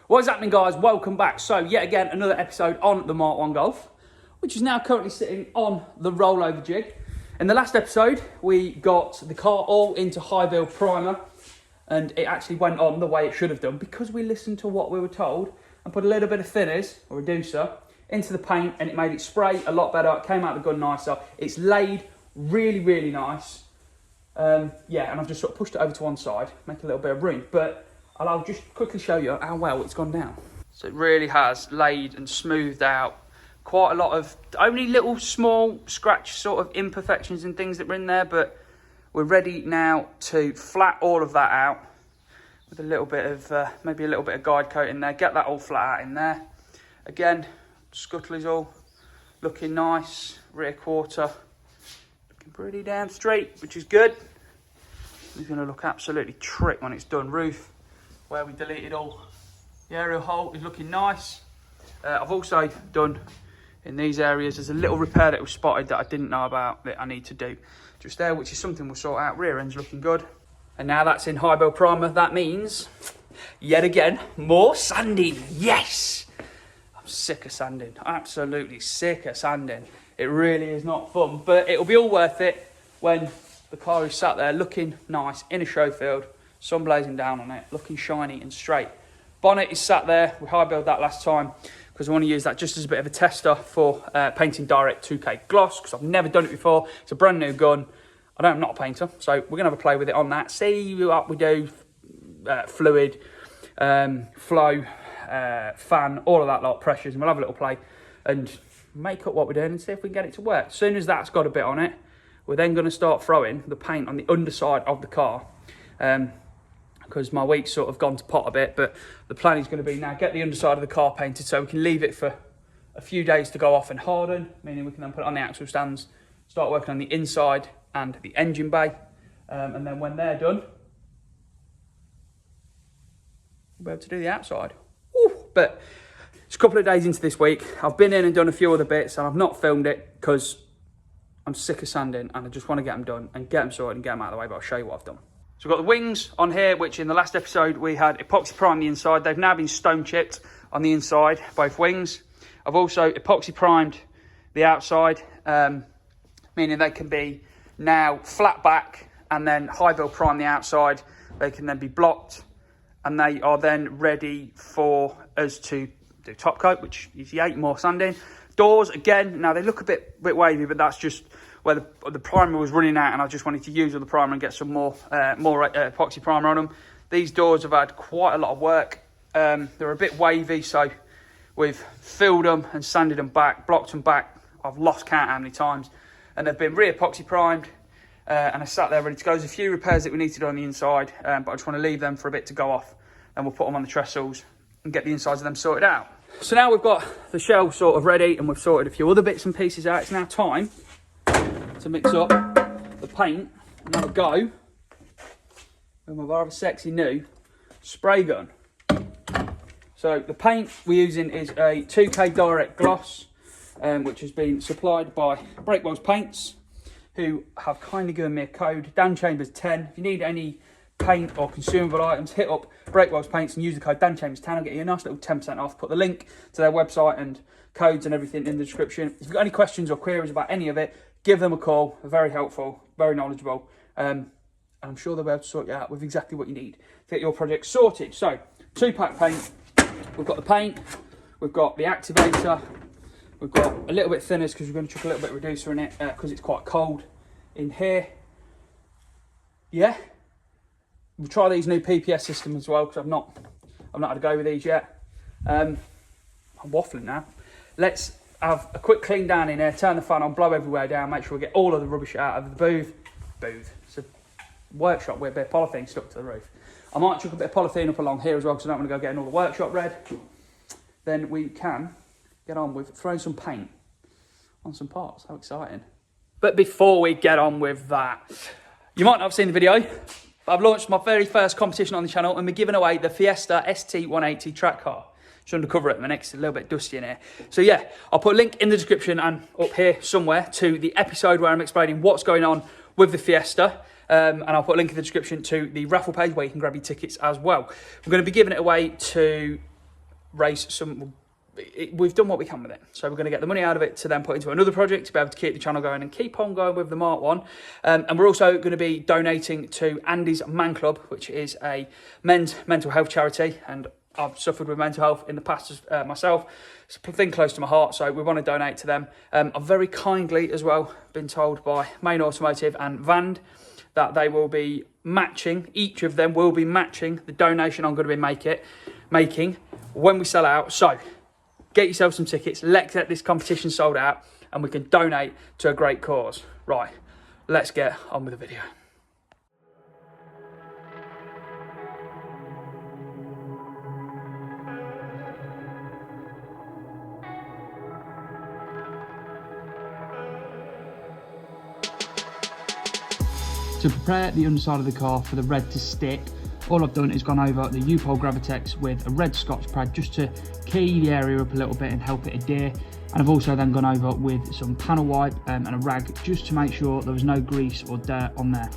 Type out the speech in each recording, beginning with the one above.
What's happening, guys? Welcome back. So yet again, another episode on the Mark 1 Golf, which is now currently sitting on the rollover jig. In the last episode, we got the car all into high build primer, and it actually went on the way it should have done because we listened to what we were told and put a little bit of thinners or reducer into the paint, and it made it spray a lot better. It came out the gun nicer. It's laid really nice. Yeah, and I've just sort of pushed it over to one side, make a little bit of room, but I'll just quickly show you how well it's gone down. So it really has laid and smoothed out quite a lot of, only little small scratch sort of imperfections and things that were in there, but we're ready now to flat all of that out with a little bit of, maybe a little bit of guide coat in there, get that all flat out in there. Again, scuttle is all looking nice, rear quarter looking pretty damn straight, which is good. It's going to look absolutely trick when it's done. Roof, where we deleted all the aerial hole, is looking nice. I've also done in these areas, there's a little repair that was spotted that I didn't know about that I need to do just there, which is something we'll sort out. Rear end's looking good. And now that's in high build primer, that means yet again more sanding. Yes, I'm sick of sanding, absolutely sick of sanding. It really is not fun, but it'll be all worth it when the car is sat there looking nice in a show field, sun blazing down on it, looking shiny and straight. Bonnet is sat there. We high built that last time because I want to use that just as a bit of a tester for painting direct 2K gloss, because I've never done it before. It's a brand new gun. I'm not a painter, so we're going to have a play with it on that. See what we do, fluid, flow, fan, all of that lot, pressures, and we'll have a little play and make up what we're doing and see if we can get it to work. As soon as that's got a bit on it, we're then going to start throwing the paint on the underside of the car, because my week's sort of gone to pot a bit, but the plan is going to be now get the underside of the car painted so we can leave it for a few days to go off and harden, meaning we can then put it on the axle stands, start working on the inside and the engine bay, and then when they're done, we'll be able to do the outside. Woo! But it's a couple of days into this week. I've been in and done a few other bits, and I've not filmed it because I'm sick of sanding and I just want to get them done and get them sorted and get them out of the way, but I'll show you what I've done. So we've got the wings on here, which in the last episode we had epoxy prime the inside. They've now been stone chipped on the inside, both wings. I've also epoxy primed the outside, meaning they can be now flat back and then high build prime the outside. They can then be blocked and they are then ready for us to do top coat, which is yet more sanding. Doors, again, now they look a bit wavy, but that's just where the primer was running out and I just wanted to use all the primer and get some more epoxy primer on them. These doors have had quite a lot of work. They're a bit wavy, so we've filled them and sanded them back, blocked them back. I've lost count how many times. And they've been re-epoxy primed and I sat there ready to go. There's a few repairs that we need to do on the inside, but I just want to leave them for a bit to go off, and we'll put them on the tressels and get the insides of them sorted out. So now we've got the shell sort of ready and we've sorted a few other bits and pieces out. It's now time to mix up the paint and have a go with my rather sexy new spray gun. So the paint we're using is a 2K direct gloss, which has been supplied by Breakwells paints, who have kindly given me a code, Dan Chambers 10. If you need any paint or consumable items, hit up Breakwells paints and use the code Dan Chambers 10. I'll get you a nice little 10% off. Put the link to their website and codes and everything in the description. If you've got any questions or queries about any of it, give them a call. They're very helpful, very knowledgeable, and I'm sure they'll be able to sort you out with exactly what you need to get your project sorted. So 2-pack paint. We've got the paint, we've got the activator, we've got a little bit thinners because we're going to chuck a little bit of reducer in it because it's quite cold in here. Yeah, we'll try these new PPS systems as well because I've not had to go with these yet. I'm waffling now. Let's have a quick clean down in here, turn the fan on, blow everywhere down, make sure we get all of the rubbish out of the booth. It's a workshop with a bit of polythene stuck to the roof. I might chuck a bit of polythene up along here as well because I don't want to go getting all the workshop red. Then we can get on with throwing some paint on some parts. How exciting. But before we get on with that, you might not have seen the video, but I've launched my very first competition on the channel and we're giving away the Fiesta ST180 track car. Just undercover at the minute, it's a little bit dusty in here. So yeah, I'll put a link in the description and up here somewhere to the episode where I'm explaining what's going on with the Fiesta. And I'll put a link in the description to the raffle page where you can grab your tickets as well. We're going to be giving it away to raise some. We've done what we can with it, so we're going to get the money out of it to then put into another project to be able to keep the channel going and keep on going with the Mark 1. And we're also going to be donating to Andy's Man Club, which is a men's mental health charity, and I've suffered with mental health in the past myself. It's a thing close to my heart, so we want to donate to them. I've very kindly as well been told by Main Automotive and Vand that they will be matching, each of them will be matching the donation I'm going to be making when we sell out. So get yourself some tickets, let's get this competition sold out, and we can donate to a great cause. Right, let's get on with the video. To prepare the underside of the car for the red to stick, all I've done is gone over the U-Pole Gravitex with a red Scotch pad just to key the area up a little bit and help it adhere. And I've also then gone over with some panel wipe and a rag just to make sure there was no grease or dirt on there.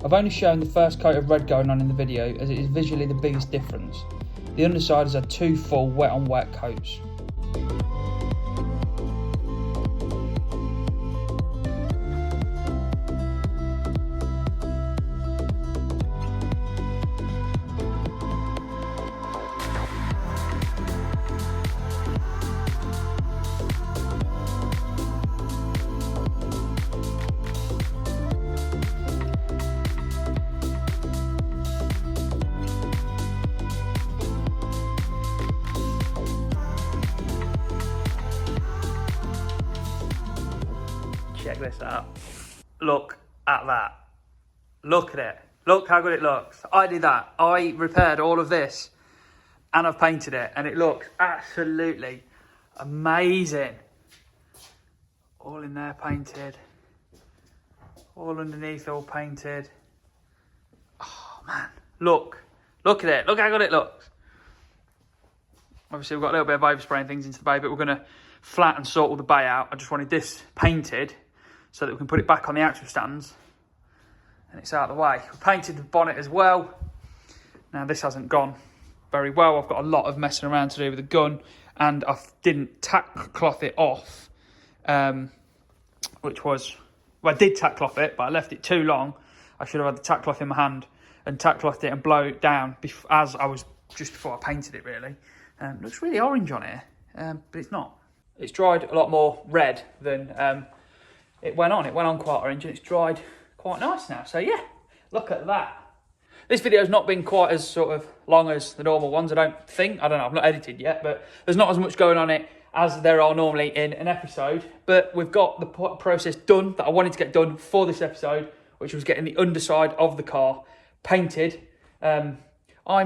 I've only shown the first coat of red going on in the video as it is visually the biggest difference. The underside has had 2 full wet on wet coats. Check this out. Look at that. Look at it. Look how good it looks. I did that. I repaired all of this and I've painted it and it looks absolutely amazing. All in there painted. All underneath all painted. Oh man. Look. Look at it. Look how good it looks. Obviously we've got a little bit of overspraying things into the bay, but we're going to flat and sort all the bay out. I just wanted this painted so that we can put it back on the axle stands and it's out of the way. We painted the bonnet as well. Now this hasn't gone very well. I've got a lot of messing around to do with the gun and I didn't tack cloth it off, which was, well, I did tack cloth it, but I left it too long. I should have had the tack cloth in my hand and tack clothed it and blow it down as I was just before I painted it really. It looks really orange on here, but it's not. It's dried a lot more red than it went on. It went on quite orange and it's dried quite nice now. So yeah, look at that. This video's not been quite as sort of long as the normal ones, I don't think. I don't know, I've not edited yet, but there's not as much going on it as there are normally in an episode. But we've got the process done that I wanted to get done for this episode, which was getting the underside of the car painted. I'm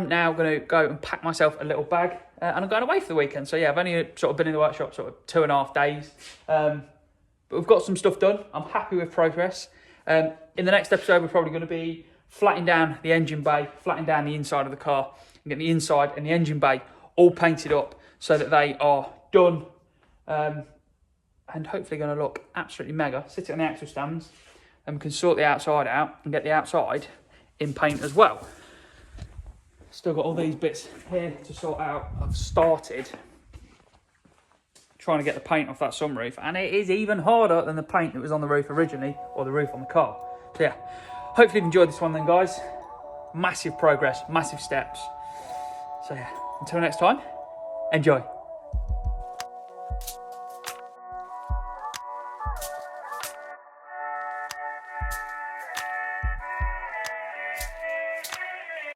now going to go and pack myself a little bag and I'm going away for the weekend. So yeah, I've only sort of been in the workshop sort of 2.5 days. But we've got some stuff done. I'm happy with progress. In the next episode, we're probably going to be flattening down the engine bay, flattening down the inside of the car, and getting the inside and the engine bay all painted up so that they are done. And hopefully going to look absolutely mega. Sit it on the axle stands and we can sort the outside out and get the outside in paint as well. Still got all these bits here to sort out. I've started trying to get the paint off that sunroof and it is even harder than the paint that was on the roof originally, or the roof on the car. So yeah, hopefully you've enjoyed this one then guys. Massive progress, massive steps. So yeah, until next time, enjoy.